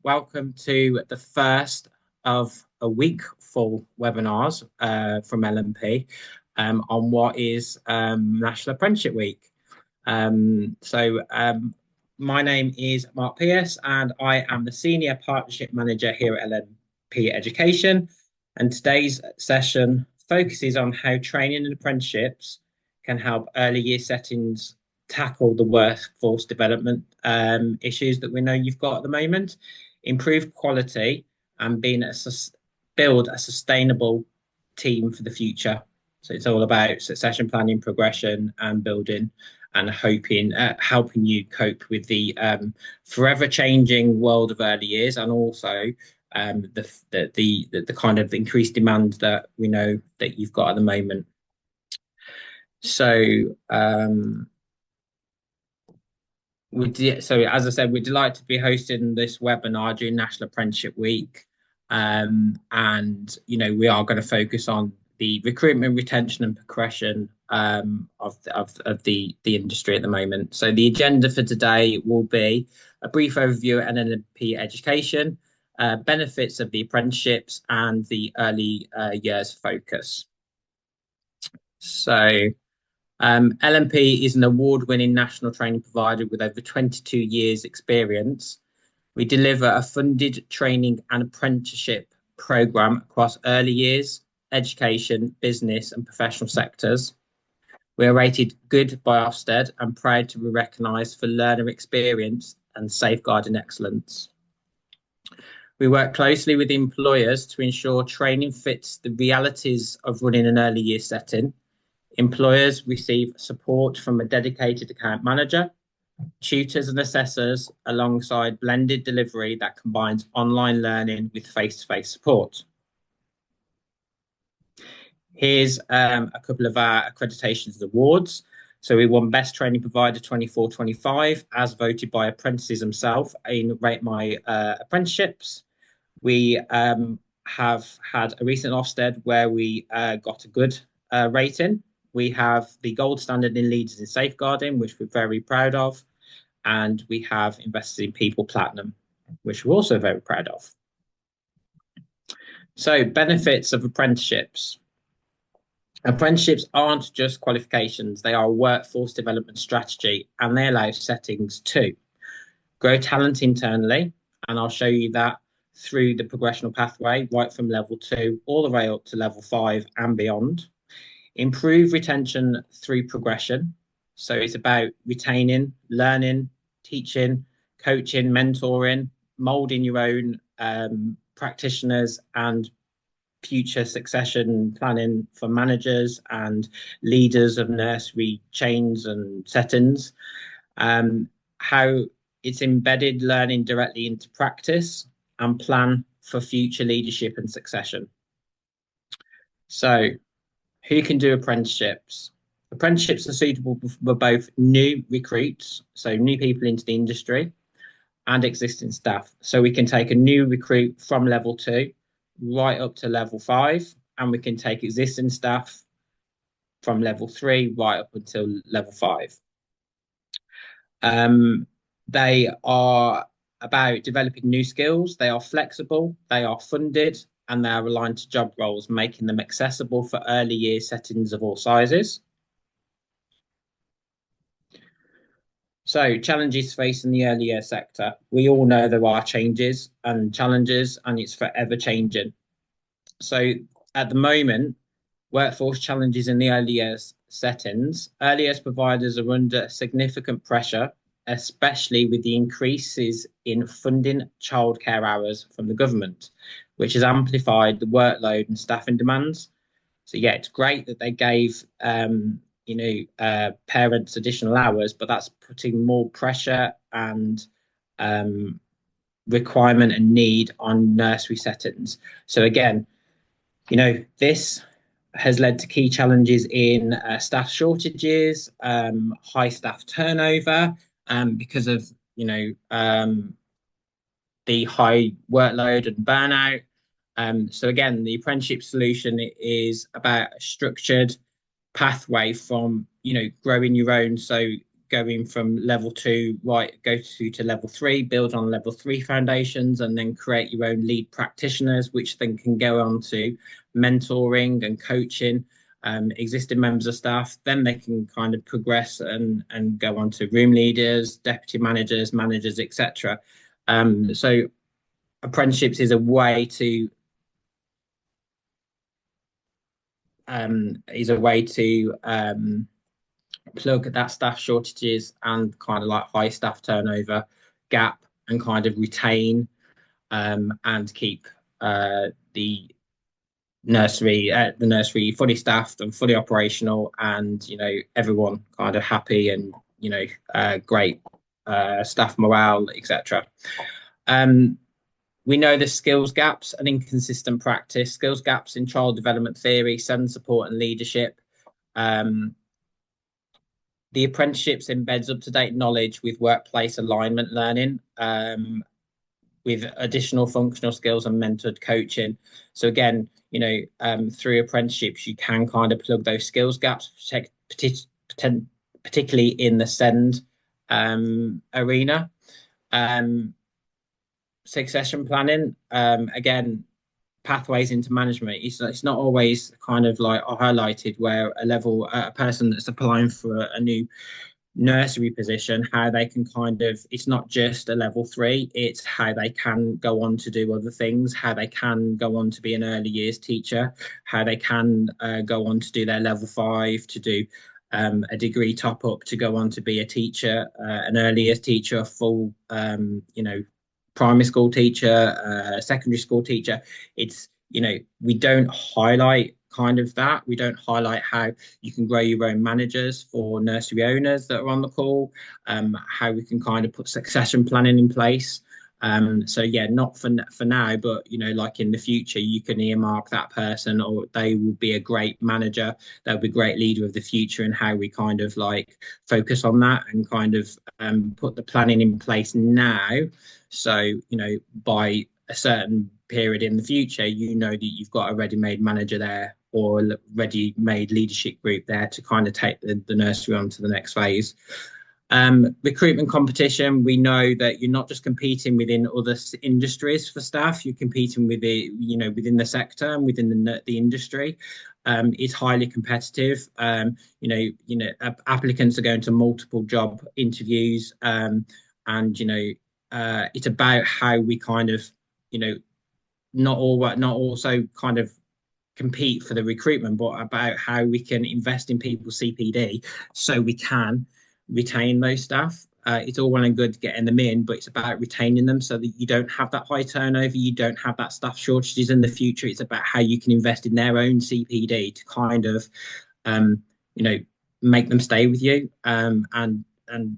Welcome to the first of a week full webinars from LMP on what is National Apprenticeship Week. My name is Mark Pierce and I am the Senior Partnership Manager here at LMP Education. And today's session focuses on how training and apprenticeships can help early year settings tackle the workforce development issues that we know you've got at the moment, improve quality, and build a sustainable team for the future. So it's all about succession planning, progression, and building and helping you cope with the forever changing world of early years, and also the kind of increased demand that we know that you've got at the moment. So as I said, we're delighted to be hosting this webinar during National Apprenticeship Week. And, we are going to focus on the recruitment, retention and progression of the industry at the moment. So the agenda for today will be a brief overview of NLP education, benefits of the apprenticeships and the early years focus. So LMP is an award-winning national training provider with over 22 years experience. We deliver a funded training and apprenticeship program across early years, education, business and professional sectors. We are rated good by Ofsted and proud to be recognised for learner experience and safeguarding excellence. We work closely with employers to ensure training fits the realities of running an early year setting. Employers receive support from a dedicated account manager, tutors and assessors, alongside blended delivery that combines online learning with face-to-face support. Here's a couple of our accreditations and awards. So we won Best Training Provider 24-25 as voted by apprentices themselves in Rate My Apprenticeships. We have had a recent Ofsted where we got a good rating. We have the gold standard in leaders in safeguarding, which we're very proud of. And we have invested in People Platinum, which we're also very proud of. So benefits of apprenticeships. Apprenticeships aren't just qualifications. They are a workforce development strategy, and they allow settings to grow talent internally. And I'll show you that through the progressional pathway, right from level 2 all the way up to level 5 and beyond. Improve retention through progression. So it's about retaining, learning, teaching, coaching, mentoring, molding your own practitioners and future succession planning for managers and leaders of nursery chains and settings. How it's embedded learning directly into practice and plan for future leadership and succession. So who can do apprenticeships? Apprenticeships are suitable for both new recruits, so new people into the industry, and existing staff. So we can take a new recruit from level 2 right up to level 5, and we can take existing staff from level 3 right up until level 5. They are about developing new skills. They are flexible, they are funded, and they are aligned to job roles, making them accessible for early year settings of all sizes. So challenges facing the early year sector. We all know there are changes and challenges, and it's forever changing. So at the moment, workforce challenges in the early years settings. Early years providers are under significant pressure, especially with the increases in funding childcare hours from the government, which has amplified the workload and staffing demands. So yeah, it's great that they gave parents additional hours, but that's putting more pressure and requirement and need on nursery settings. So again, this has led to key challenges in staff shortages, high staff turnover, because of the high workload and burnout. So again, the apprenticeship solution is about a structured pathway from growing your own, so going from level two, right, go to level three, build on level three foundations, and then create your own lead practitioners, which then can go on to mentoring and coaching existing members of staff. Then they can kind of progress and go on to room leaders, deputy managers, managers, etc. So apprenticeships is a way to plug that staff shortages and kind of like high staff turnover gap, and kind of retain and keep the nursery fully staffed and fully operational, and everyone kind of happy, and great staff morale, etc. We know the skills gaps and inconsistent practice, skills gaps in child development theory, sudden support and leadership. The apprenticeships embeds up-to-date knowledge with workplace alignment learning, with additional functional skills and mentored coaching. So again, through apprenticeships, you can kind of plug those skills gaps, particularly in the SEND arena. Succession planning, again, pathways into management. It's not always kind of like highlighted where a person that's applying for a new nursery position, how they can kind of, it's not just a level three, it's how they can go on to do other things, how they can go on to be an early years teacher, how they can go on to do their level five, to do a degree top up, to go on to be a teacher, an early years teacher, a full primary school teacher, secondary school teacher. It's, we don't highlight kind of that. We don't highlight how you can grow your own managers for nursery owners that are on the call, how we can kind of put succession planning in place. So yeah, not for now, but like in the future, you can earmark that person, or they will be a great manager. They'll be a great leader of the future, and how we kind of like focus on that and kind of put the planning in place now. So by a certain period in the future, that you've got a ready-made manager there, or a ready-made leadership group there to kind of take the nursery on to the next phase. Recruitment competition, we know that you're not just competing within other industries for staff, you're competing with within the sector and within the industry. It's highly competitive. Applicants are going to multiple job interviews, and it's about how we kind of not also kind of compete for the recruitment, but about how we can invest in people's CPD so we can retain those staff. It's all well and good getting them in, but it's about retaining them so that you don't have that high turnover, you don't have that staff shortages in the future. It's about how you can invest in their own CPD to kind of, make them stay with you, and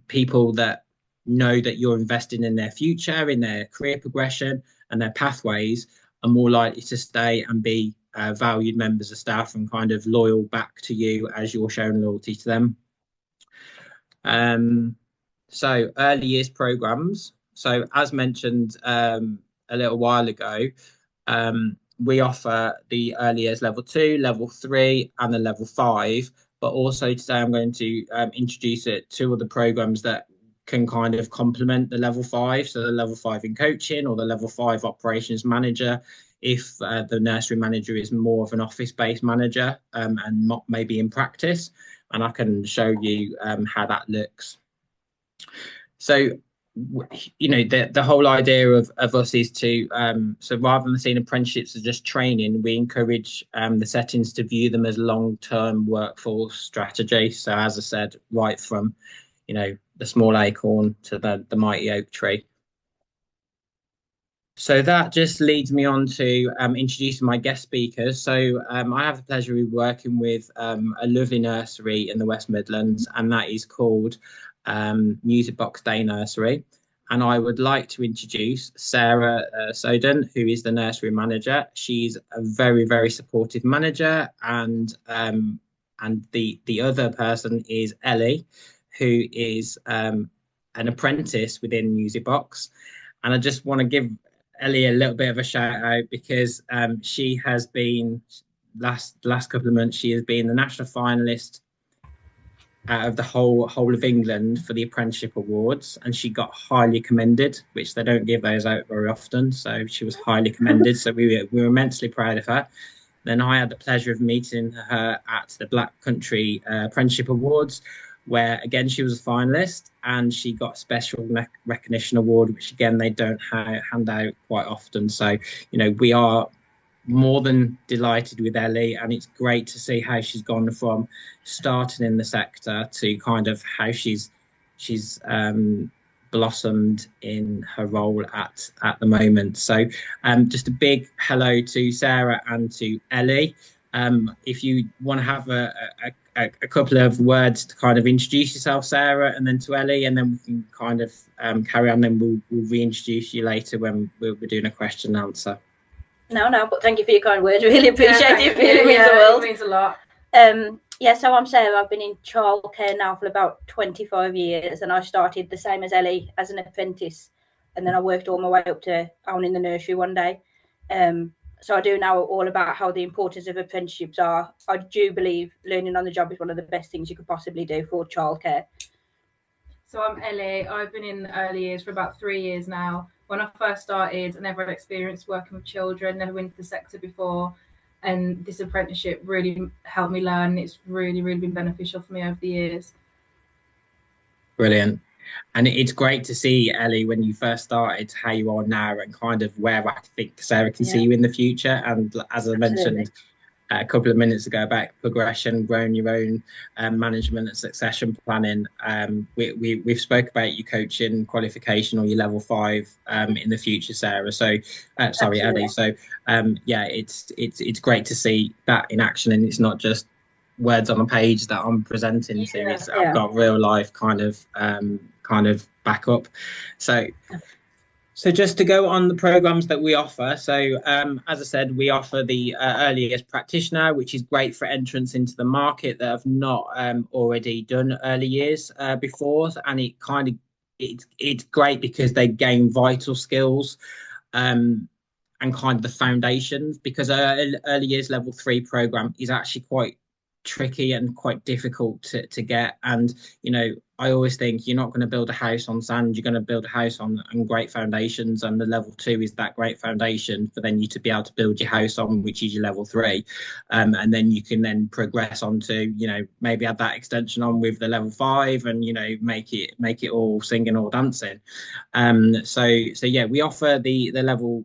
people that know that you're investing in their future, in their career progression and their pathways, are more likely to stay and be valued members of staff, and kind of loyal back to you as you're showing loyalty to them. So early years programs. So as mentioned a little while ago, we offer the early years level 2, level 3 and the level 5, but also today I'm going to introduce two other programs that can kind of complement the level 5. So the level 5 in coaching, or the level 5 operations manager, if the nursery manager is more of an office-based manager and not maybe in practice. And I can show you how that looks. So, the whole idea of us is to, so rather than seeing apprenticeships as just training, we encourage the settings to view them as long-term workforce strategy. So as I said, right from, the small acorn to the mighty oak tree. So that just leads me on to introducing my guest speakers. So I have the pleasure of working with a lovely nursery in the West Midlands, and that is called Music Box Day Nursery. And I would like to introduce Sarah Soden, who is the nursery manager. She's a very, very supportive manager, and the other person is Ellie, who is an apprentice within Music Box. And I just want to give Ellie a little bit of a shout out, because she has been last couple of months, she has been the national finalist out of the whole of England for the apprenticeship awards, and she got highly commended, which they don't give those out very often. So she was highly commended. So we were immensely proud of her. Then I had the pleasure of meeting her at the Black Country Apprenticeship Awards, where again she was a finalist and she got a special recognition award, which again they don't hand out quite often. So we are more than delighted with Ellie, and it's great to see how she's gone from starting in the sector to kind of how she's blossomed in her role at the moment. So just a big hello to Sarah and to Ellie. If you want to have a couple of words to kind of introduce yourself, Sarah, and then to Ellie, and then we can kind of carry on. Then we'll reintroduce you later when we're doing a question and answer. No, but thank you for your kind words. Really appreciate it. Really means the world. It means a lot. So I'm Sarah. I've been in childcare now for about 25 years, and I started the same as Ellie as an apprentice, and then I worked all my way up to on in the nursery one day. So I do know all about how the importance of apprenticeships are. I do believe learning on the job is one of the best things you could possibly do for childcare. So I'm Ellie. I've been in the early years for about 3 years now. When I first started, I never had experience working with children, never been into the sector before. And this apprenticeship really helped me learn. It's really, really been beneficial for me over the years. Brilliant. And it's great to see, Ellie, when you first started, how you are now and kind of where I think Sarah can see you in the future. And as I mentioned a couple of minutes ago about progression, growing your own management and succession planning, we've spoke about you coaching qualification or your level 5 in the future, Sarah. So sorry, Ellie. So it's great to see that in action, and it's not just words on a page that I'm presenting to. I've got real life kind of backup. So just to go on the programs that we offer. So as I said, we offer the early years practitioner, which is great for entrants into the market that have not already done early years before. And it's great because they gain vital skills and kind of the foundations, because early years level 3 program is actually quite tricky and quite difficult to get. And I always think you're not going to build a house on sand, you're going to build a house on great foundations, and the level 2 is that great foundation for then you to be able to build your house on, which is your level 3, and then you can then progress on to maybe add that extension on with the level 5 and make it all singing or dancing. So yeah, we offer the level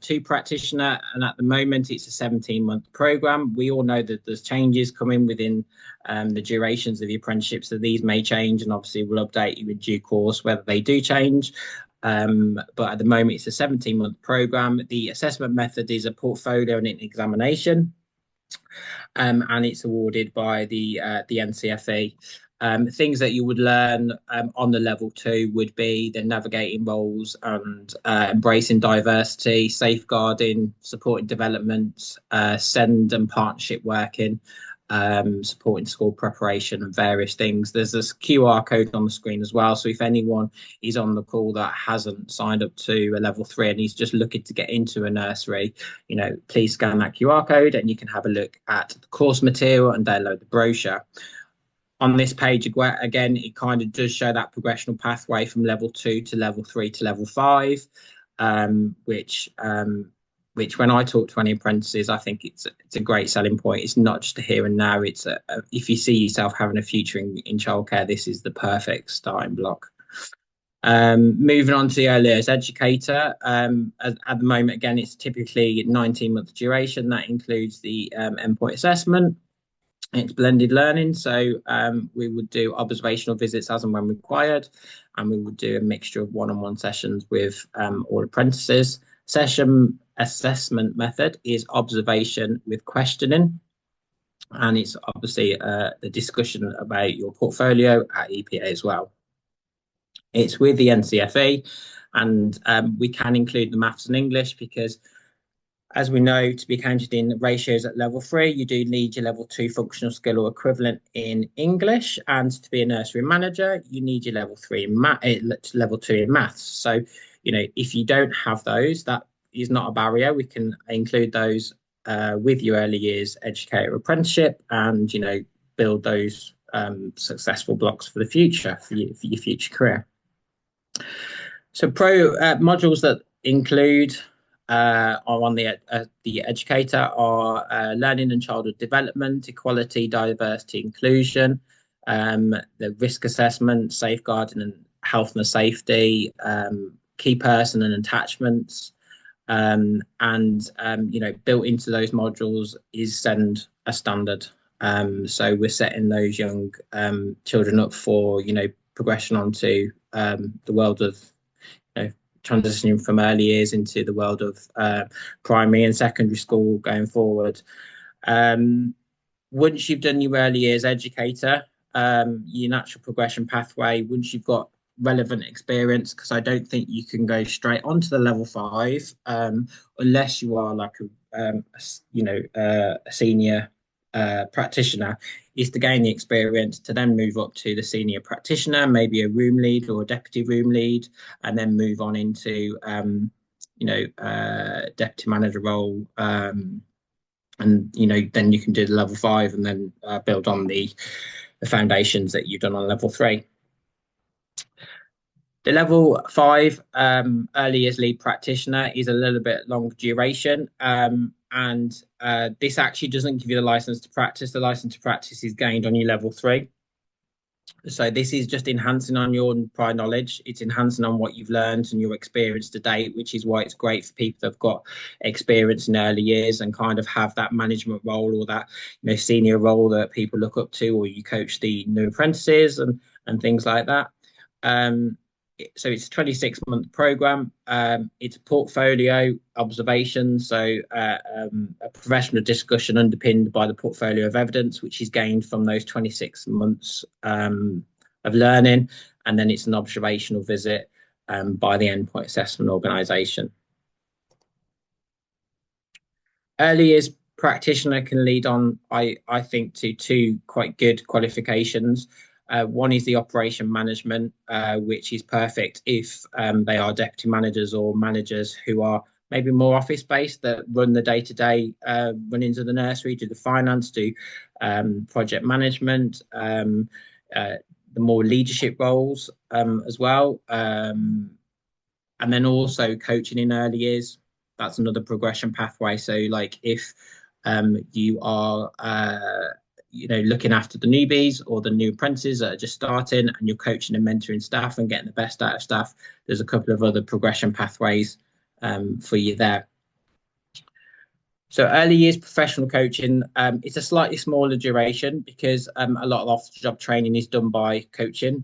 2 practitioner, and at the moment it's a 17-month program. We all know that there's changes coming within the durations of the apprenticeship, so these may change, and obviously we'll update you in due course whether they do change. But at the moment it's a 17-month program. The assessment method is a portfolio and an examination, and it's awarded by the NCFE. Things that you would learn on the level 2 would be the navigating roles and embracing diversity, safeguarding, supporting development, send and partnership working, supporting school preparation, and various things. There's this QR code on the screen as well, so if anyone is on the call that hasn't signed up to a level 3 and he's just looking to get into a nursery, please scan that QR code and you can have a look at the course material and download the brochure. On this page, again, it kind of does show that progressional pathway from level 2 to level 3 to level 5, which when I talk to any apprentices, I think it's a great selling point. It's not just a here and now. It's if you see yourself having a future in childcare, this is the perfect starting block. Moving on to the early years educator. At the moment, again, it's typically 19-month duration. That includes the endpoint assessment. It's blended learning, so we would do observational visits as and when required, and we would do a mixture of one-on-one sessions with all apprentices. Session assessment method is observation with questioning, and it's obviously the discussion about your portfolio at EPA as well. It's with the NCFE, and we can include the maths and English because, as we know, to be counted in ratios at level 3, you do need your level 2 functional skill or equivalent in English, and to be a nursery manager, you need your level 3 in level 2 in maths. So, if you don't have those, that is not a barrier. We can include those with your early years educator apprenticeship, and build those successful blocks for the future, for your future career. So modules that include are on the educator are learning and childhood development, equality, diversity, inclusion, the risk assessment, safeguarding and health and safety, key person and attachments, and built into those modules is send a standard. So we're setting those young children up for progression onto the world of transitioning from early years into the world of primary and secondary school going forward. Once you've done your early years educator, your natural progression pathway, once you've got relevant experience, because I don't think you can go straight onto the level 5 unless you are like a senior practitioner, is to gain the experience to then move up to the senior practitioner, maybe a room lead or a deputy room lead, and then move on into deputy manager role, and then you can do the level 5 and then build on the foundations that you've done on level 3. The level 5 early years lead practitioner is a little bit longer duration, and this actually doesn't give you the license to practice. The license to practice is gained on your level 3. So this is just enhancing on your prior knowledge. It's enhancing on what you've learned and your experience to date, which is why it's great for people that have got experience in early years and kind of have that management role or that senior role that people look up to, or you coach the new apprentices and things like that. So it's a 26-month program. It's a portfolio observation, so a professional discussion underpinned by the portfolio of evidence, which is gained from those 26 months of learning, and then it's an observational visit by the endpoint assessment organisation. Early years practitioner can lead on, I think, to 2 quite good qualifications. One is the operation management, which is perfect if they are deputy managers or managers who are maybe more office-based, that run the day-to-day runnings of the nursery, do the finance, do project management, the more leadership roles as well. And then also coaching in early years, that's another progression pathway. So like if you are looking after the newbies or the new apprentices that are just starting, and you're coaching and mentoring staff and getting the best out of staff, there's a couple of other progression pathways for you there. So early years professional coaching, it's a slightly smaller duration because a lot of off-the-job training is done by coaching.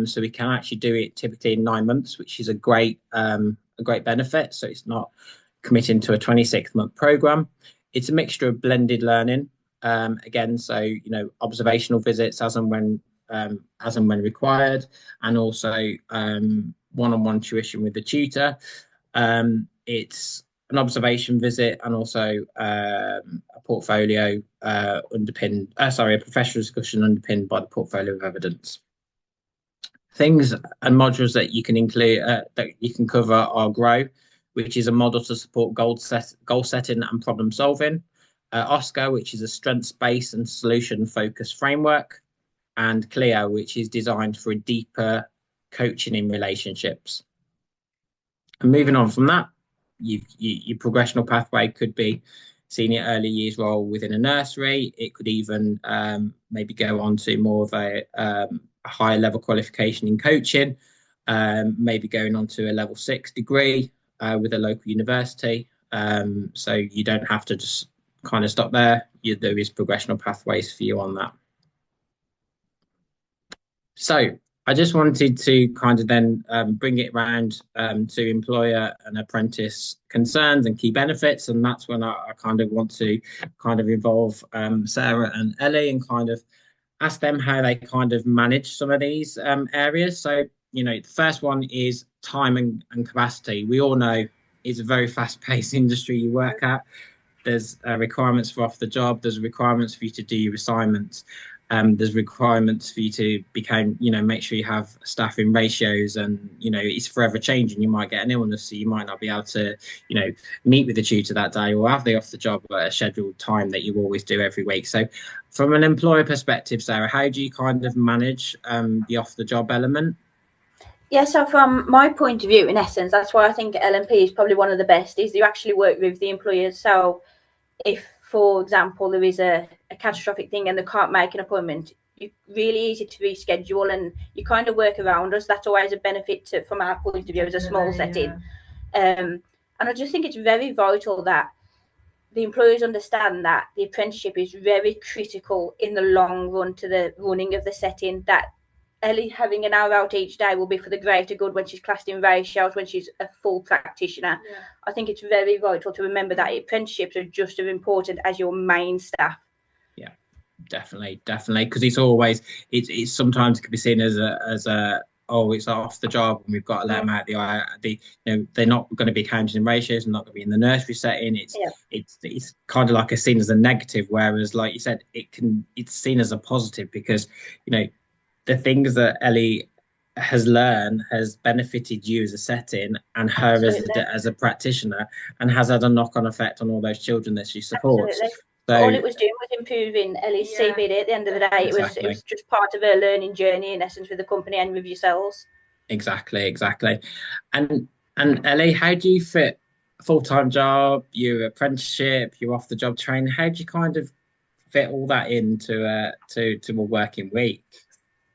So we can actually do it typically in 9 months, which is a great benefit. So it's not committing to a 26-month program. It's a mixture of blended learning. Again, so observational visits as and when required, and also one-on-one tuition with the tutor. It's an observation visit and also a portfolio a professional discussion underpinned by the portfolio of evidence. Things and modules that you can include that you can cover are GROW, which is a model to support goal setting and problem solving. OSCAR, which is a strengths-based and solution-focused framework, and CLEAR, which is designed for a deeper coaching in relationships. And moving on from that, your progressional pathway could be senior early years role within a nursery. It could even maybe go on to more of a higher level qualification in coaching, maybe going on to a level 6 degree with a local university. So you don't have to just kind of stop there. There is progressional pathways for you on that. So I just wanted to kind of then bring it around to employer and apprentice concerns and key benefits, and that's when I kind of want to kind of involve Sarah and Ellie and kind of ask them how they kind of manage some of these areas. So the first one is time and capacity. We all know it's a very fast-paced industry you work at. There's requirements for off the job. There's requirements for you to do your assignments. There's requirements for you to become, make sure you have staffing ratios, and it's forever changing. You might get an illness, so you might not be able to, meet with the tutor that day, or have the off the job at a scheduled time that you always do every week. So, from an employer perspective, Sarah, how do you kind of manage the off the job element? Yeah, so from my point of view, in essence, that's why I think LMP is probably one of the best, is you actually work with the employers. So if, for example, there is a catastrophic thing and they can't make an appointment, it's really easy to reschedule, and you kind of work around us. That's always a benefit from our point of view as a small setting. And I just think it's very vital that the employers understand that the apprenticeship is very critical in the long run to the running of the setting, that Ellie having an hour out each day will be for the greater good when she's classed in ratios, when she's a full practitioner. Yeah. I think it's very vital to remember that apprenticeships are just as important as your main staff. Yeah, definitely, because it's sometimes it can be seen as a oh, it's off the job and we've got to let them out they're not going to be counted in ratios and not going to be in the nursery setting. It's kind of like a seen as a negative, whereas, like you said, it's seen as a positive, because the things that Ellie has learned has benefited you as a setting, and her as a practitioner, and has had a knock-on effect on all those children that she supports. Absolutely. So all it was doing was improving Ellie's CPD at the end of the day. Exactly. It was just part of her learning journey, in essence, with the company and with yourselves. Exactly. And Ellie, how do you fit a full-time job, your apprenticeship, your off-the-job training? How do you kind of fit all that into to a working week?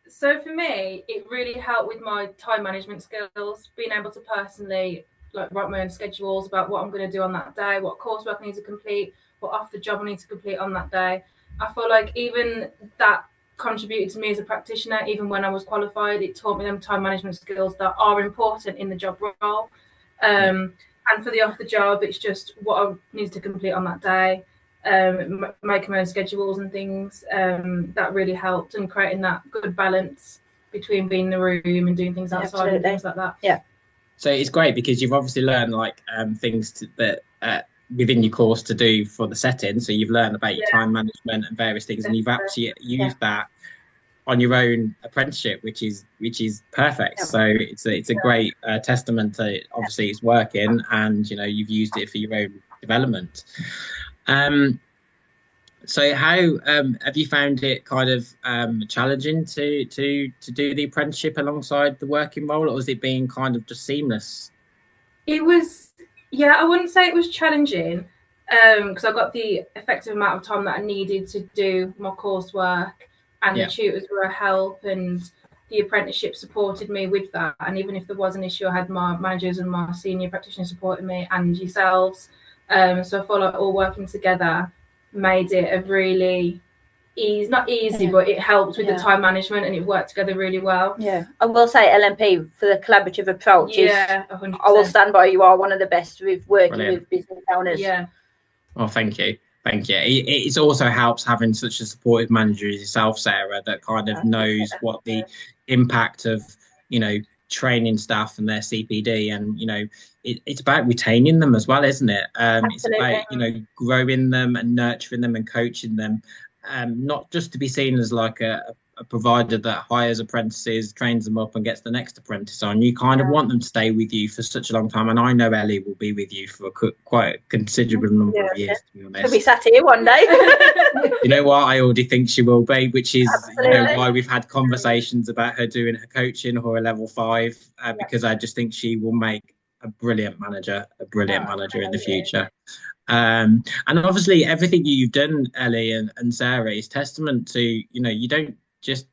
So for me, it really helped with my time management skills, being able to personally write my own schedules about what I'm going to do on that day, what coursework I need to complete, what off the job I need to complete on that day. I feel like even that contributed to me as a practitioner. Even when I was qualified, it taught me them time management skills that are important in the job role. And for the off the job, it's just what I need to complete on that day. Making my own schedules and things, that really helped, and creating that good balance between being in the room and doing things outside and things like that. Yeah. So it's great because you've obviously learned things that within your course to do for the setting. So you've learned about your time management and various things, and you've actually used that on your own apprenticeship, which is perfect. Yeah. So it's a great testament to obviously it's working, and you've used it for your own development. So how have you found it kind of challenging to do the apprenticeship alongside the working role, or has it been kind of just seamless? It was, I wouldn't say it was challenging, because I got the effective amount of time that I needed to do my coursework, and the tutors were a help, and the apprenticeship supported me with that. And even if there was an issue, I had my managers and my senior practitioners supporting me, and yourselves. So I feel like all working together made it a really not easy, but it helped with the time management, and it worked together really well. Yeah, I will say LMP for the collaborative approach is 100%. I will stand by. You are one of the best with working with business owners. Yeah. Well, thank you. It also helps having such a supportive manager as yourself, Sarah, that kind of knows what the impact of training staff and their CPD, and it's about retaining them as well, isn't it? It's about growing them and nurturing them and coaching them, not just to be seen as like a provider that hires apprentices, trains them up and gets the next apprentice on. You kind of want them to stay with you for such a long time, and I know Ellie will be with you for quite a considerable number of years, to be honest. She'll be sat here one day. You know what? I already think she will be, which is why we've had conversations about her doing her coaching or her level 5, because I just think she will make a brilliant manager in the future. And obviously everything you've done, Ellie and Sarah, is testament to you don't just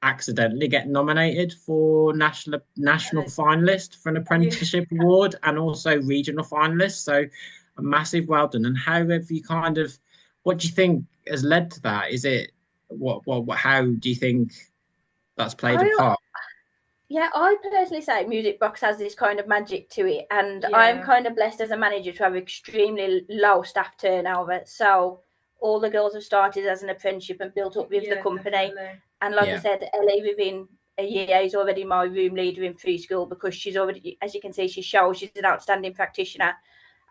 accidentally get nominated for national finalist for an apprenticeship award, and also regional finalist. So a massive well done. And how have you what do you think has led to that? Is it how do you think that's played a part? Yeah, I personally say Music Box has this kind of magic to it, and I'm kind of blessed as a manager to have extremely low staff turnover. So all the girls have started as an apprenticeship and built up with the company. Definitely. And like I said, Ellie within a year is already my room leader in preschool, because she's already, as you can see, she's an outstanding practitioner.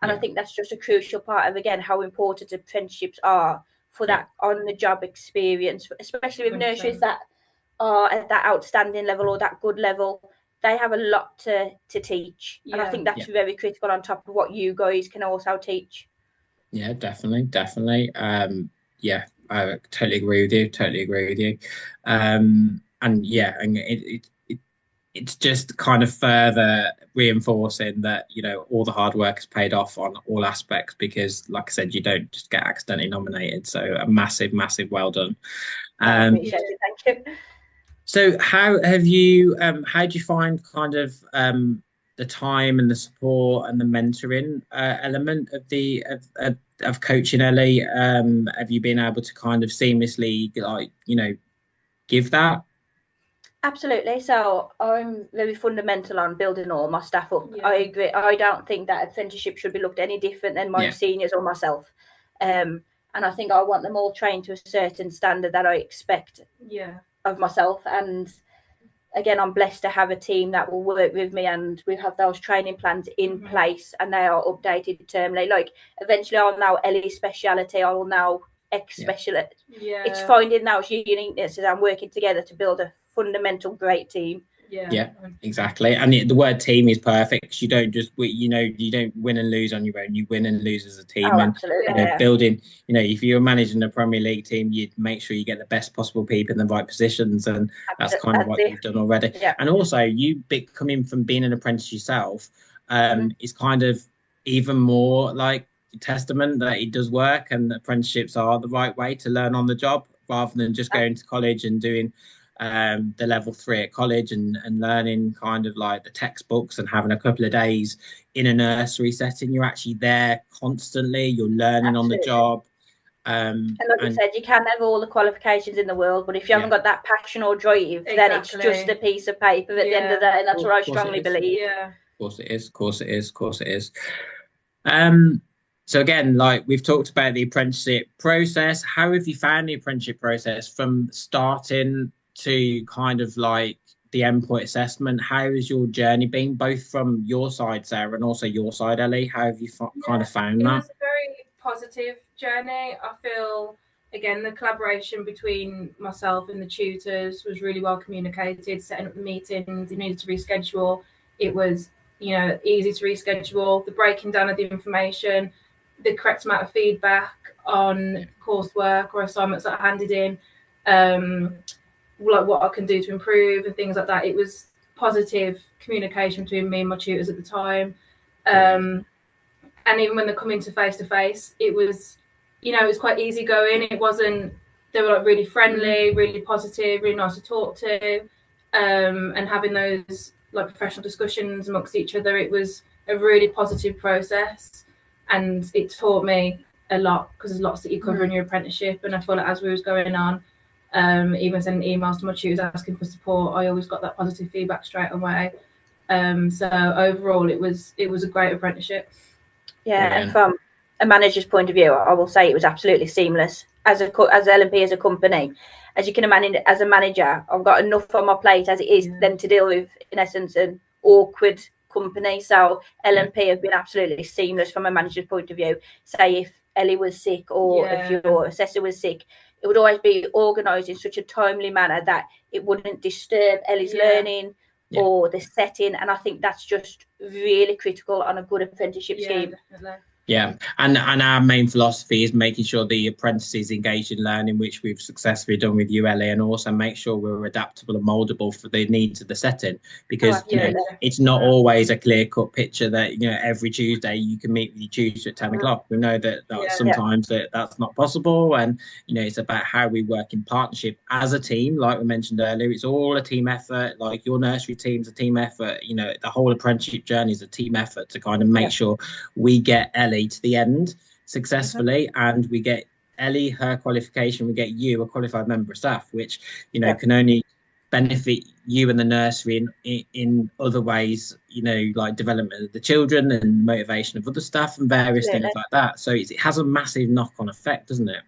And I think that's just a crucial part of, again, how important apprenticeships are for that on the job experience, especially with nurseries that are at that outstanding level or that good level. They have a lot to teach, and I think that's very critical on top of what you guys can also teach. Yeah, definitely. Yeah, I totally agree with you. And yeah, and it's just kind of further reinforcing that, you know, all the hard work is paid off on all aspects, because like I said, you don't just get accidentally nominated. So a massive well done. I appreciate it. Thank you. So how do you find kind of the time and the support and the mentoring element of coaching, Ellie? Have you been able to kind of seamlessly, like, you know, give that? Absolutely. So I'm very fundamental on building all my staff up. I agree. I don't think that apprenticeship should be looked any different than my seniors or myself. And I think I want them all trained to a certain standard that I expect of myself. And again, I'm blessed to have a team that will work with me, and we have those training plans in place, and they are updated termly. Like, eventually I'll know Ellie's speciality, I will know X speciality. It's finding those uniquenesses and working together to build a fundamental great team. Yeah, exactly. And the word team is perfect, because you don't just, you know, you don't win and lose on your own. You win and lose as a team. And absolutely. You know, building, you know, if you're managing a Premier League team, you'd make sure you get the best possible people in the right positions, and that's kind of what you've done already. And also, you coming from being an apprentice yourself, is kind of even more like a testament that it does work, and apprenticeships are the right way to learn on the job, rather than just going to college and doing the level 3 at college and learning kind of like the textbooks and having a couple of days in a nursery setting. You're actually there constantly, you're learning on the job. And like you said, you can have all the qualifications in the world, but if you haven't got that passion or drive, then it's just a piece of paper at the end of the day, and that's what I strongly believe. Of course it is. So again, like we've talked about the apprenticeship process. How have you found the apprenticeship process from starting to kind of like the endpoint assessment? How has your journey been, both from your side, Sarah, and also your side, Ellie? How have you kind of found that? It was a very positive journey. I feel, again, the collaboration between myself and the tutors was really well communicated. Setting up the meetings, you needed to reschedule. It was, you know, easy to reschedule. The breaking down of the information, the correct amount of feedback on coursework or assignments that I handed in, like what I can do to improve and things like that. It was positive communication between me and my tutors at the time. And even when they're coming to face, it was, you know, it was quite easy going. It wasn't, they were like really friendly, really positive, really nice to talk to, and having those like professional discussions amongst each other. It was a really positive process, and it taught me a lot, because there's lots that you cover in your apprenticeship. And I feel like as we was going on, even sending emails to my tutors asking for support, I always got that positive feedback straight away. So overall, it was a great apprenticeship. And from a manager's point of view, I will say it was absolutely seamless. As L&P as a company, as you can imagine, as a manager, I've got enough on my plate as it is then to deal with, in essence, an awkward company. So L&P have been absolutely seamless from a manager's point of view. Say if Ellie was sick, or if your assessor was sick, it would always be organised in such a timely manner that it wouldn't disturb Ellie's learning or the setting. And I think that's just really critical on a good apprenticeship scheme. Definitely. Yeah, and our main philosophy is making sure the apprentices engage in learning, which we've successfully done with you, Ellie, and also make sure we're adaptable and moldable for the needs of the setting, because you know, it's not always a clear-cut picture that, you know, every Tuesday you can meet with your tutor at 10 o'clock. We know that sometimes that's not possible, and you know, it's about how we work in partnership as a team. Like we mentioned earlier, it's all a team effort. Like your nursery team's a team effort. You know, the whole apprenticeship journey is a team effort to kind of make sure we get Ellie to the end successfully, and we get Ellie her qualification, we get you a qualified member of staff, which, you know, can only benefit you and the nursery in other ways, you know, like development of the children and motivation of other staff and various things like that. So it has a massive knock-on effect, doesn't it?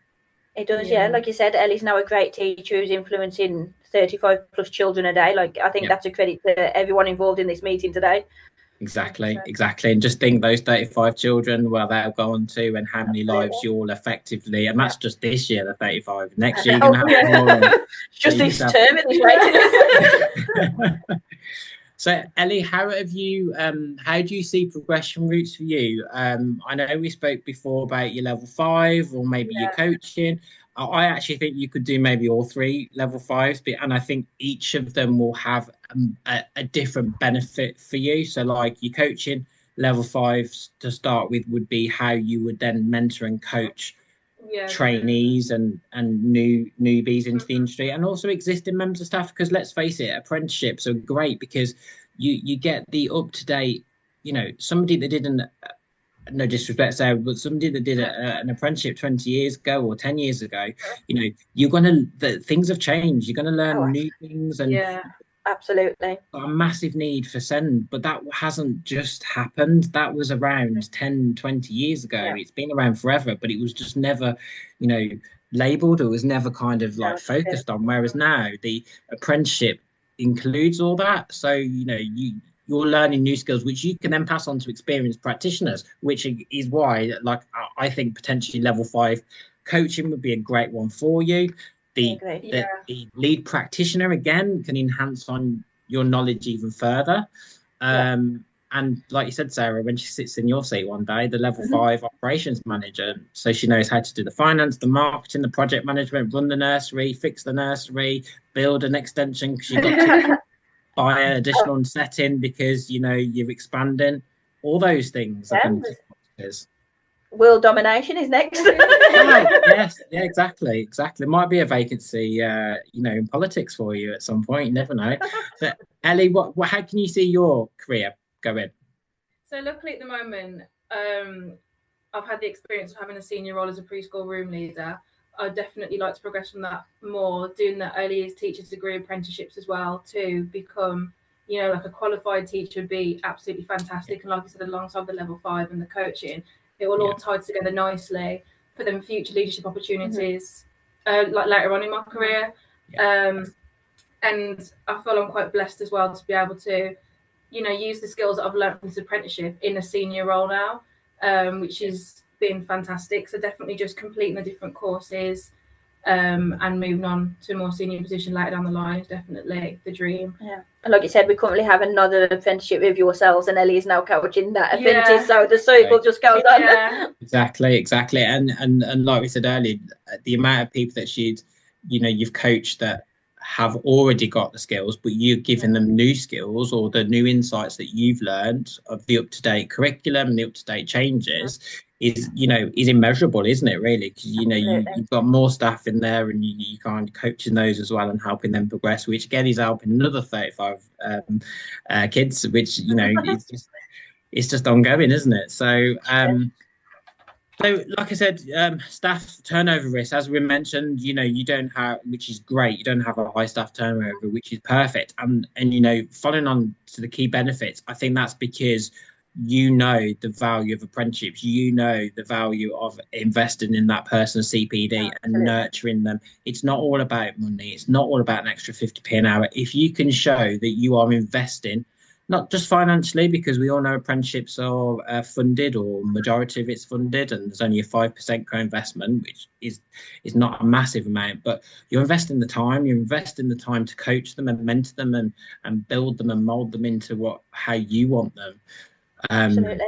It does, like you said, Ellie's now a great teacher who's influencing 35 plus children a day. Like, I think that's a credit to everyone involved in this meeting today. Exactly, 100%. exactly. And just think those 35 children, well, they'll go on to and how many lives Absolutely. you'll effectively, and Yeah. that's just this year, the 35. Next I year, you're going know. to have Yeah. more. So Just you just this have. term at this rate. So Ellie, how do you see progression routes for you? I know we spoke before about your level five or maybe your Yeah. coaching. I actually think you could do maybe all three level fives, and I think each of them will have a different benefit for you. So like your coaching level fives to start with would be how you would then mentor and coach Yeah, true. trainees and newbies into the industry and also existing members of staff, because let's face it, apprenticeships are great because you get the up to date, somebody that didn't, no disrespect there, but somebody that did an apprenticeship 20 years ago or 10 years ago, you're gonna, the things have changed, you're gonna Oh, learn new things, and Yeah, absolutely. got a massive need for send, but that hasn't just happened. That was around 10, 20 years ago. Yeah. It's been around forever, but it was just never, you know, labeled, or was never kind of like No, yeah. focused on. Whereas now the apprenticeship includes all that. So, you're learning new skills, which you can then pass on to experienced practitioners, which is why, like, I think potentially level five coaching would be a great one for you. I The agree. the, yeah, the lead practitioner again can enhance on your knowledge even further. Yeah. And like you said, Sarah, when she sits in your seat one day, the level Mhm. five operations manager, so she knows how to do the finance, the marketing, the project management, run the nursery, fix the nursery, build an extension because you've got to buy an Oh, additional setting because you're expanding. All those things are yeah. going to tick boxes. World domination is next. Wow. Yes. Yeah. Exactly. Exactly. Might be a vacancy, in politics for you at some point. You never know. So, Ellie, how can you see your career going? so luckily at the moment, I've had the experience of having a senior role as a preschool room leader. I'd definitely like to progress from that more, doing the early years teachers degree apprenticeships as well to become, like a qualified teacher would be absolutely fantastic. And like I said, alongside the level five and the coaching, it will Yeah. all tie together nicely for them future leadership Mhm. opportunities, like later on in my career. Yeah. And I feel I'm quite blessed as well to be able to, use the skills that I've learned from this apprenticeship in a senior role now, which is been fantastic. So definitely just completing the different courses, and moving on to a more senior position later down the line is definitely the dream. Yeah. And like you said, we currently have another apprenticeship with yourselves, and Ellie is now coaching that apprentice, so the circle just goes on. Yeah, Exactly. And like we said earlier, the amount of people that you've coached that have already got the skills, but you're giving them new skills or the new insights that you've learned of the up-to-date curriculum and the up-to-date changes is immeasurable, isn't it, really? Because Absolutely. you've got more staff in there, and you kind of coaching those as well and helping them progress, which again is helping another 35 kids, which it's just ongoing, isn't it? So, like I said, staff turnover risk, as we mentioned, you don't have, which is great. You don't have a high staff turnover, which is perfect. And following on to the key benefits, I think that's because the value of apprenticeships. The value of investing in that person's CPD and Absolutely. nurturing them. It's not all about money. It's not all about an extra 50p an hour. If you can show that you are investing not just financially, because we all know apprenticeships are funded, or majority of it's funded, and there's only a 5% co-investment, which is not a massive amount, but you're investing the time. You're investing the time to coach them and mentor them and build them and mold them into how you want them. Absolutely.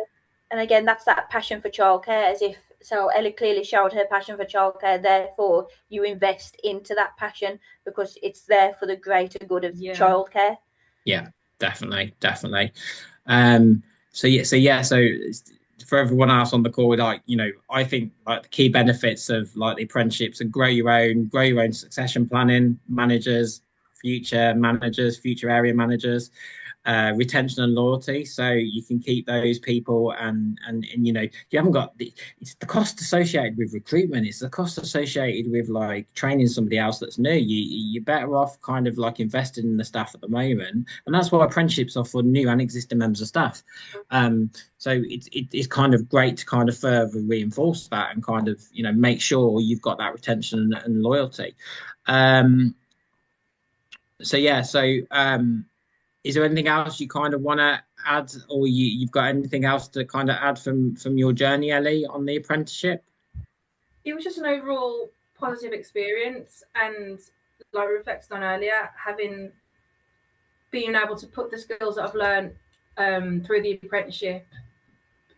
And again, that's that passion for childcare, so Ellie clearly showed her passion for childcare, therefore you invest into that passion because it's there for the greater good of childcare. Yeah, definitely. So for everyone else on the call, I think like the key benefits of like the apprenticeships and grow your own succession planning, future managers, future area managers, retention and loyalty, so you can keep those people, and you haven't got it's the cost associated with recruitment, it's the cost associated with like training somebody else that's new. You're better off kind of like investing in the staff at the moment, and that's why apprenticeships are for new and existing members of staff. So it's kind of great to kind of further reinforce that and kind of make sure you've got that retention and loyalty. So yeah, so is there anything else you kind of want to add, or you've got anything else to kind of add from your journey, Ellie, on the apprenticeship? It was just an overall positive experience, and like reflected on earlier, being able to put the skills that I've learned through the apprenticeship,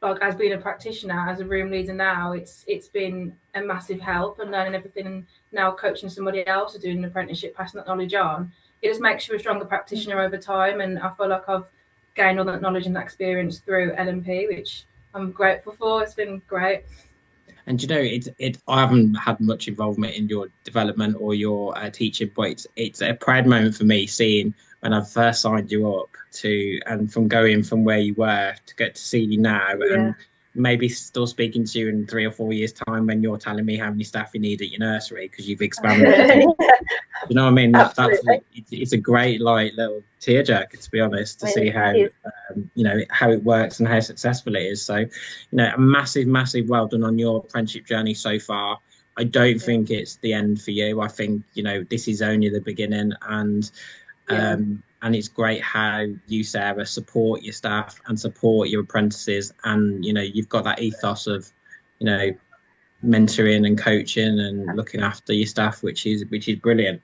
like as being a practitioner, as a room leader now, it's been a massive help, and learning everything, and now coaching somebody else or doing an apprenticeship, passing that knowledge on. It just makes you a stronger practitioner over time, and I feel like I've gained all that knowledge and that experience through LMP, which I'm grateful for. It's been great. And you know, I haven't had much involvement in your development or your teaching, but it's a proud moment for me seeing when I first signed you up to, and from going from where you were to get to see you now, Yeah. and maybe still speaking to you in 3 or 4 years' time when you're telling me how many staff you need at your nursery because you've expanded. You know what I mean? That's Absolutely. it's a great like little tearjerker, to be honest, to I see mean, how you know how it works and how successful it is. So, you know, a massive well done on your apprenticeship journey so far. I don't think it's the end for you. I think, you know, this is only the beginning, yeah. and it's great how you, Sarah, support your staff and support your apprentices, and you know you've got that ethos of, you know, mentoring and coaching and looking after your staff, which is brilliant.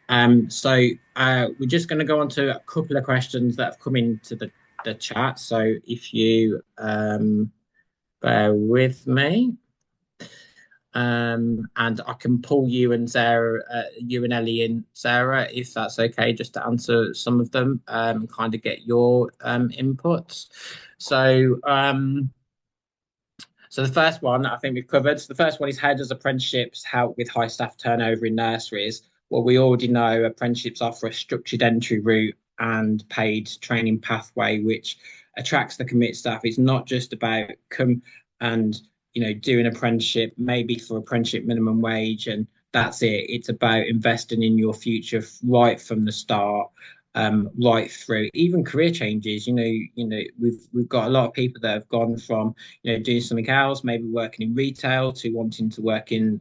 We're just going to go on to a couple of questions that have come into the chat. So if you bear with me, and I can pull you and Sarah, you and Ellie in, Sarah, if that's okay, just to answer some of them, kind of get your inputs. So the first one I think we've covered. So the first one is, how does apprenticeships help with high staff turnover in nurseries? Well, we already know apprenticeships offer a structured entry route and paid training pathway, which attracts the committed staff. It's not just about come and, you know, do an apprenticeship, maybe for apprenticeship minimum wage, and that's it. It's about investing in your future right from the start, right through even career changes. We've got a lot of people that have gone from, you know, doing something else, maybe working in retail, to wanting to work in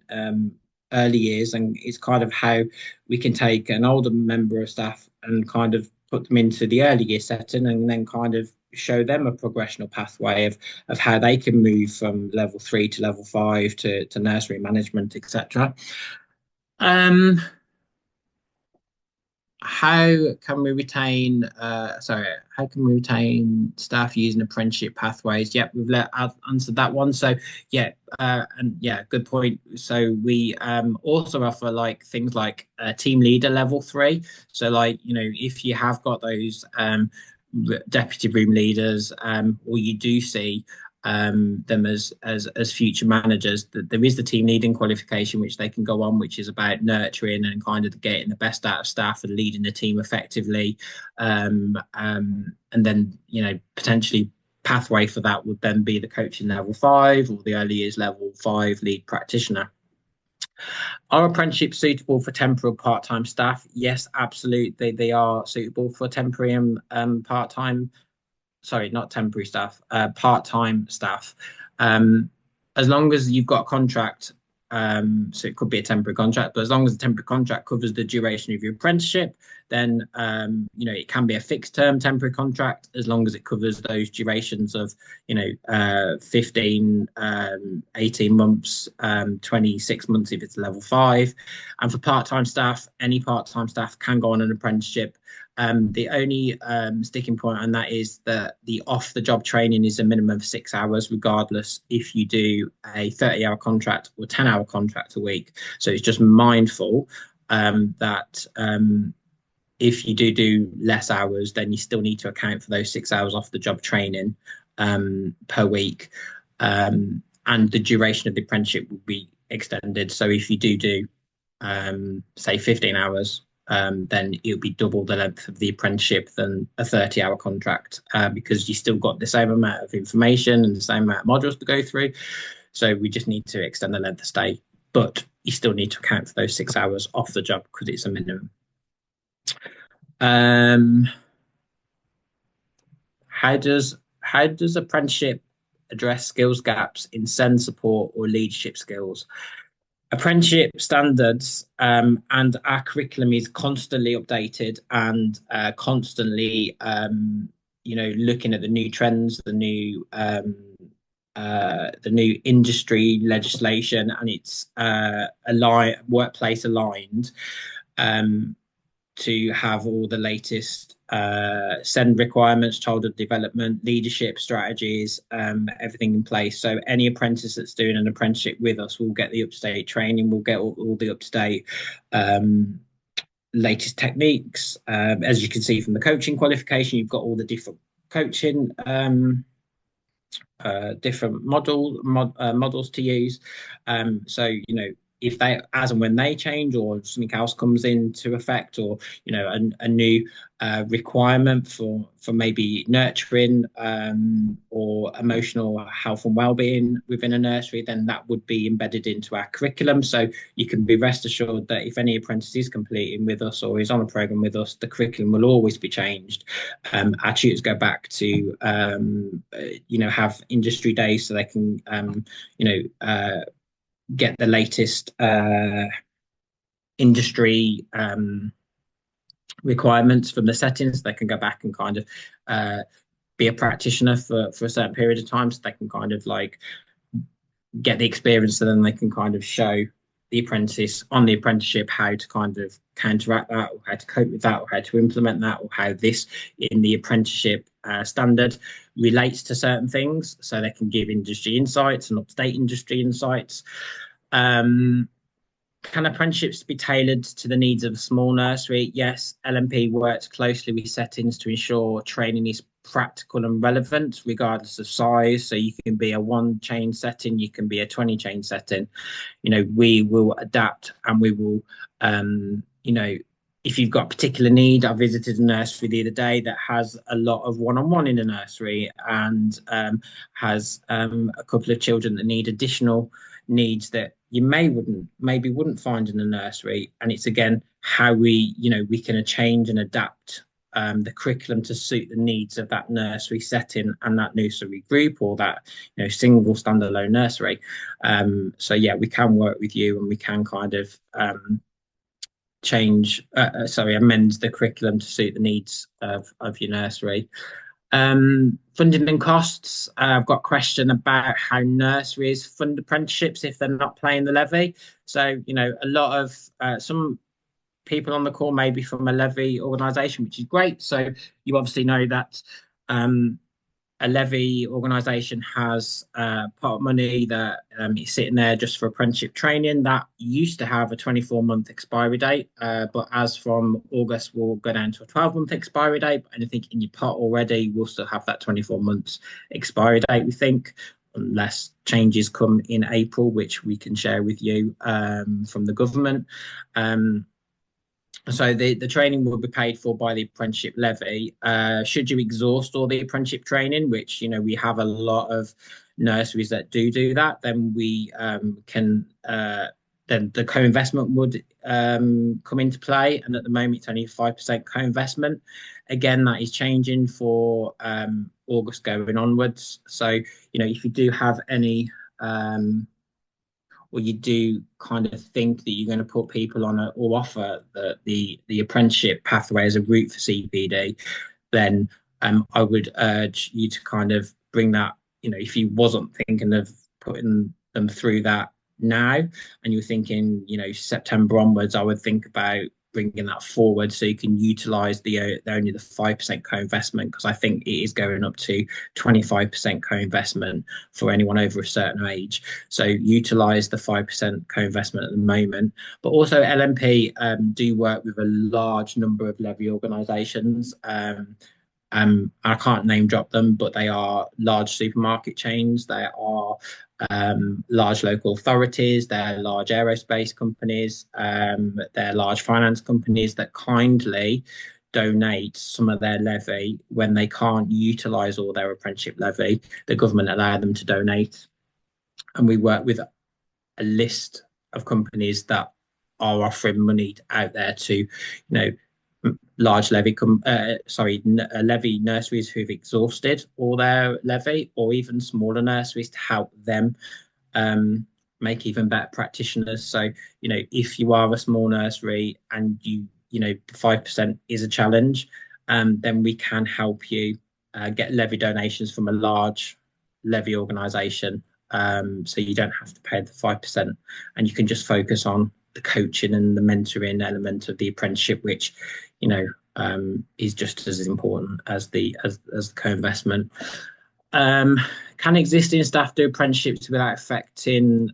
early years. And it's kind of how we can take an older member of staff and kind of put them into the early year setting, and then kind of show them a progressional pathway of how they can move from level 3 to level 5 to nursery management, etc. How can we retain how can we retain staff using apprenticeship pathways? Yep, I've answered that one. So yeah, and yeah, good point. So we also offer like things like team leader level 3. So like, you know, if you have got those deputy room leaders, or you do see them as future managers, that there is the team leading qualification which they can go on, which is about nurturing and kind of getting the best out of staff and leading the team effectively, and then, you know, potentially pathway for that would then be the coaching level 5 or the early years level 5 lead practitioner. Are apprenticeships suitable for temporary or part-time staff? Yes, absolutely. They are suitable for temporary and part-time, sorry, not temporary staff, part-time staff. As long as you've got a contract, so it could be a temporary contract, but as long as the temporary contract covers the duration of your apprenticeship, then you know, it can be a fixed term temporary contract as long as it covers those durations of, you know, 15, 18 months, 26 months if it's level 5. And for part-time staff, any part-time staff can go on an apprenticeship. The only sticking point on that is that the off-the-job training is a minimum of 6 hours, regardless if you do a 30-hour contract or 10-hour contract a week. So it's just mindful that if you do less hours, then you still need to account for those 6 hours off-the-job training per week. And the duration of the apprenticeship will be extended. So if you do say 15 hours, then it'll be double the length of the apprenticeship than a 30-hour contract, because you still got the same amount of information and the same amount of modules to go through. So we just need to extend the length of stay, but you still need to account for those 6 hours off the job because it's a minimum. How does apprenticeship address skills gaps in SEND support or leadership skills? Apprenticeship standards and our curriculum is constantly updated and constantly, looking at the new trends, the new industry legislation, and it's workplace aligned um, to have all the latest send requirements, childhood development, leadership strategies, everything in place. So any apprentice that's doing an apprenticeship with us will get the up-to-date training, will get all the up-to-date latest techniques. As you can see from the coaching qualification, you've got all the different coaching different models to use. So if they, as and when they change, or something else comes into effect, or a new requirement for maybe nurturing or emotional health and well-being within a nursery, then that would be embedded into our curriculum. So you can be rest assured that if any apprentice is completing with us or is on a program with us, the curriculum will always be changed. Our tutors go back to have industry days so they can get the latest industry requirements from the settings. They can go back and kind of be a practitioner for a certain period of time, so they can kind of like get the experience, and then they can kind of show the apprentice on the apprenticeship how to kind of counteract that, or how to cope with that, or how to implement that, or how this in the apprenticeship standard relates to certain things, so they can give industry insights and up-to-date industry insights. Can apprenticeships be tailored to the needs of a small nursery? Yes, LMP works closely with settings to ensure training is practical and relevant, regardless of size. So you can be a 1-chain setting, you can be a 20-chain setting. We will adapt, and we will, if you've got a particular need. I visited a nursery the other day that has a lot of one-on-one in the nursery, and has a couple of children that need additional needs that you maybe wouldn't find in a nursery. And it's again how we can change and adapt the curriculum to suit the needs of that nursery setting and that nursery group, or that single standalone nursery. So yeah, we can work with you, and we can kind of amend the curriculum to suit the needs of your nursery. Funding and costs. I've got a question about how nurseries fund apprenticeships if they're not paying the levy. So, a lot of some people on the call may be from a levy organisation, which is great. So you obviously know that a levy organisation has part of money that is sitting there just for apprenticeship training. That used to have a 24-month expiry date, but as from August, we'll go down to a 12-month expiry date. But anything in your pot already will still have that 24 months expiry date, we think, unless changes come in April, which we can share with you from the government. So the training will be paid for by the apprenticeship levy. Should you exhaust all the apprenticeship training, which we have a lot of nurseries that do that, then we can then the co-investment would come into play. And at the moment, it's only 5% co-investment. Again, that is changing for August going onwards. So if you do have any or you do kind of think that you're going to put people on or offer the apprenticeship pathway as a route for CPD, then I would urge you to kind of bring that, if you wasn't thinking of putting them through that now, and you're thinking, September onwards, I would think about bringing that forward so you can utilize only the 5% co-investment, because I think it is going up to 25% co-investment for anyone over a certain age. So utilize the 5% co-investment at the moment. But also LMP do work with a large number of levy organisations. I can't name drop them, but they are large supermarket chains. They are large local authorities. They're large aerospace companies. They're large finance companies that kindly donate some of their levy when they can't utilise all their apprenticeship levy. The government allow them to donate, and we work with a list of companies that are offering money out there to, large levy nurseries who've exhausted all their levy, or even smaller nurseries, to help them make even better practitioners. So, if you are a small nursery and the 5% is a challenge, then we can help you get levy donations from a large levy organisation. So you don't have to pay the 5%, and you can just focus on the coaching and the mentoring element of the apprenticeship, which, is just as important as the co-investment. Can existing staff do apprenticeships without affecting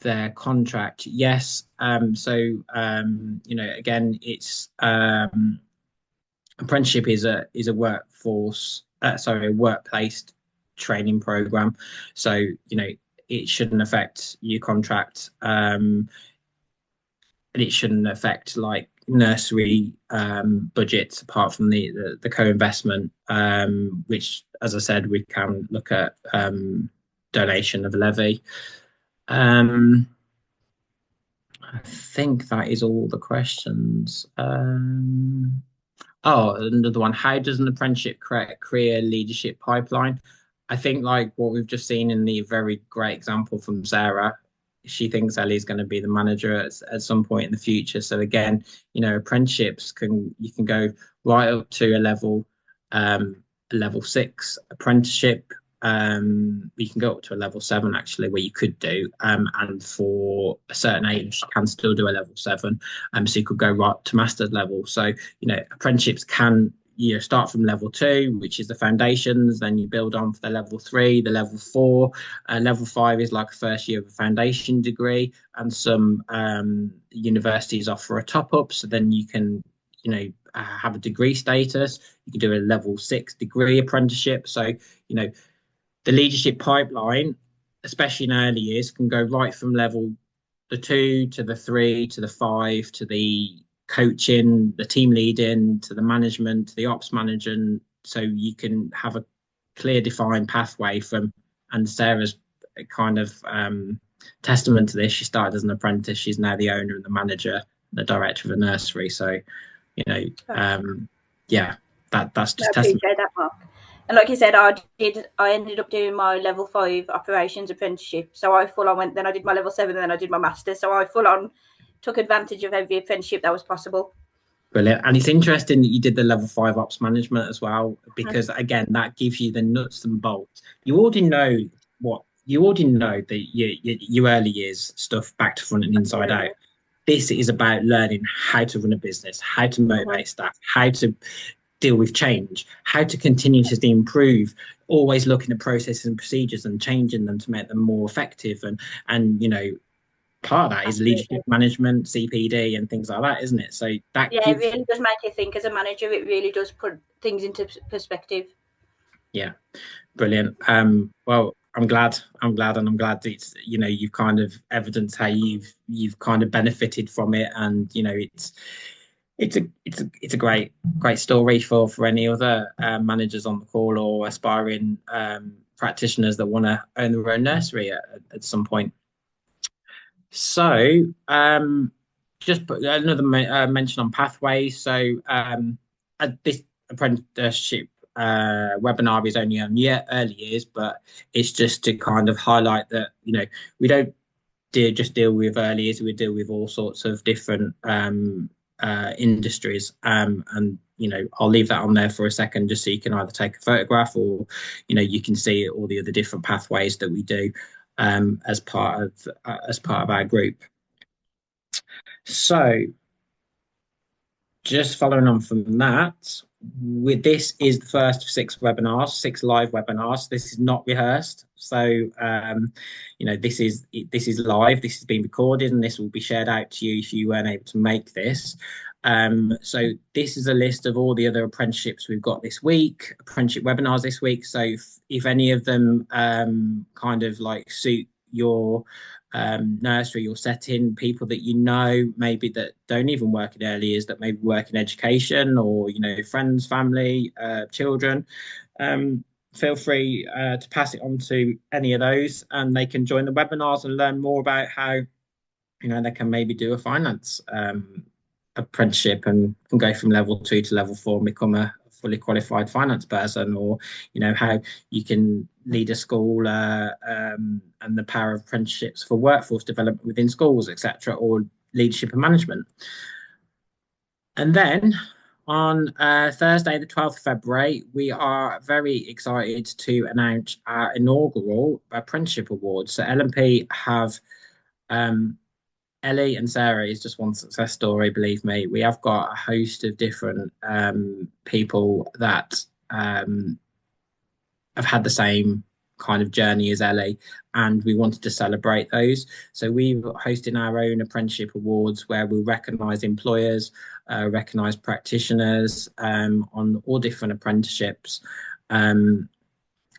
their contract? Yes. Again, it's apprenticeship is a workplace training program. So, it shouldn't affect your contract, and it shouldn't affect like nursery budgets apart from the co-investment, which, as I said, we can look at donation of a levy. I think that is all the questions. Another one. How does an apprenticeship create a career leadership pipeline? I think like what we've just seen in the very great example from Sarah, she thinks Ellie's going to be the manager at some point in the future. So again, apprenticeships you can go right up to a level 6 apprenticeship. You can go up to a level 7 actually, where you could do, and for a certain age you can still do a level 7. So you could go right to master's level. So apprenticeships can start from level 2, which is the foundations, then you build on for the level 3, the level 4. Level 5 is like a first year of a foundation degree, and some universities offer a top up, so then you can have a degree status. You can do a level 6 degree apprenticeship. So the leadership pipeline, especially in early years, can go right from level the 2 to the 3 to the 5 to the coaching, the team leading, to the management, to the ops manager. So you can have a clear defined pathway and Sarah's kind of testament to this. She started as an apprentice. She's now the owner and the manager, the director of a nursery. So, that's just I appreciate that, Mark. And like you said, I ended up doing my level 5 operations apprenticeship. So I full on went, then I did my level 7, and then I did my master's. So I full on took advantage of every apprenticeship that was possible. Brilliant. And it's interesting that you did the level 5 ops management as well, because again, that gives you the nuts and bolts. You already know that your early years stuff back to front and inside out. This is about learning how to run a business, how to motivate staff, how to deal with change, how to continuously improve, always looking at processes and procedures and changing them to make them more effective. And part of that is leadership management, CPD, and things like that, isn't it? So that it really does make you think as a manager. It really does put things into perspective. Yeah, brilliant. Well, I'm glad that it's you've kind of evidenced how you've kind of benefited from it, and it's a great story for any other managers on the call or aspiring practitioners that want to own their own nursery at some point. So just put another mention on pathways. So this apprenticeship webinar is only on early years, but it's just to kind of highlight that we don't just deal with early years, we deal with all sorts of different industries, and I'll leave that on there for a second just so you can either take a photograph or you can see all the other different pathways that we do as part of our group. So just following on from that, this is the first of 6 webinars, 6 live webinars. This is not rehearsed, so this is live. This has been recorded, and this will be shared out to you if you weren't able to make this. So this is a list of all the other apprenticeships we've got this week, apprenticeship webinars this week. So if any of them kind of like suit your nursery, your setting, people that maybe that don't even work in early years, that maybe work in education, or friends, family, children, feel free to pass it on to any of those, and they can join the webinars and learn more about how they can maybe do a finance apprenticeship and go from level 2 to level 4 and become a fully qualified finance person, or how you can lead a school, and the power of apprenticeships for workforce development within schools, etc., or leadership and management. And then on Thursday, the 12th of February, we are very excited to announce our inaugural Apprenticeship Awards. So LMP have Ellie and Sarah is just one success story, believe me. We have got a host of different people that have had the same kind of journey as Ellie, and we wanted to celebrate those. So we're hosting our own apprenticeship awards where we recognise employers, recognise practitioners on all different apprenticeships,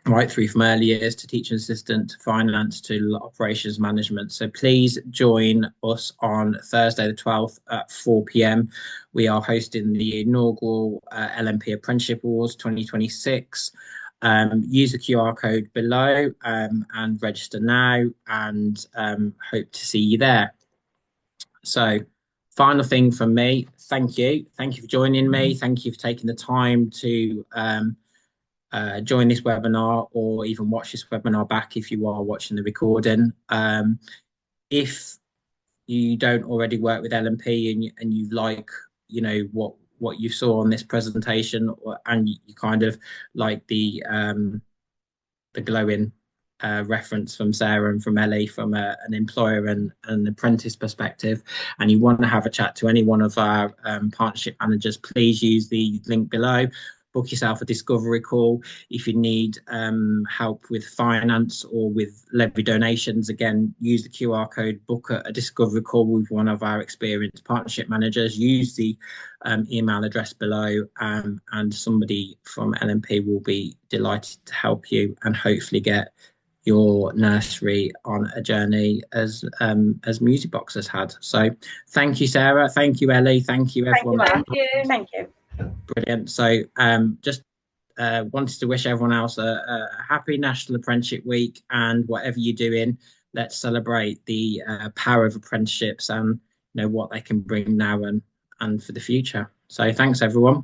right through from early years to teaching assistant, to finance, to operations management. So please join us on Thursday the 12th at 4 p.m. We are hosting the inaugural LMP Apprenticeship Awards 2026. Use the QR code below and register now, and hope to see you there. So final thing from me, thank you for joining me. Thank you for taking the time to join this webinar, or even watch this webinar back if you are watching the recording. If you don't already work with LMP and you like what you saw on this presentation, and you kind of like the glowing reference from Sarah and from Ellie from an employer and an apprentice perspective, and you want to have a chat to any one of our partnership managers, please use the link below. Book yourself a discovery call. If you need help with finance or with levy donations, again, use the QR code, book a discovery call with one of our experienced partnership managers. Use the email address below, and somebody from LMP will be delighted to help you and hopefully get your nursery on a journey as Music Box has had. So thank you, Sarah. Thank you, Ellie. Thank you, everyone. Thank you. Thank you. Brilliant. So just wanted to wish everyone else a happy National Apprenticeship Week, and whatever you're doing, let's celebrate the power of apprenticeships and what they can bring now and for the future. So thanks, everyone.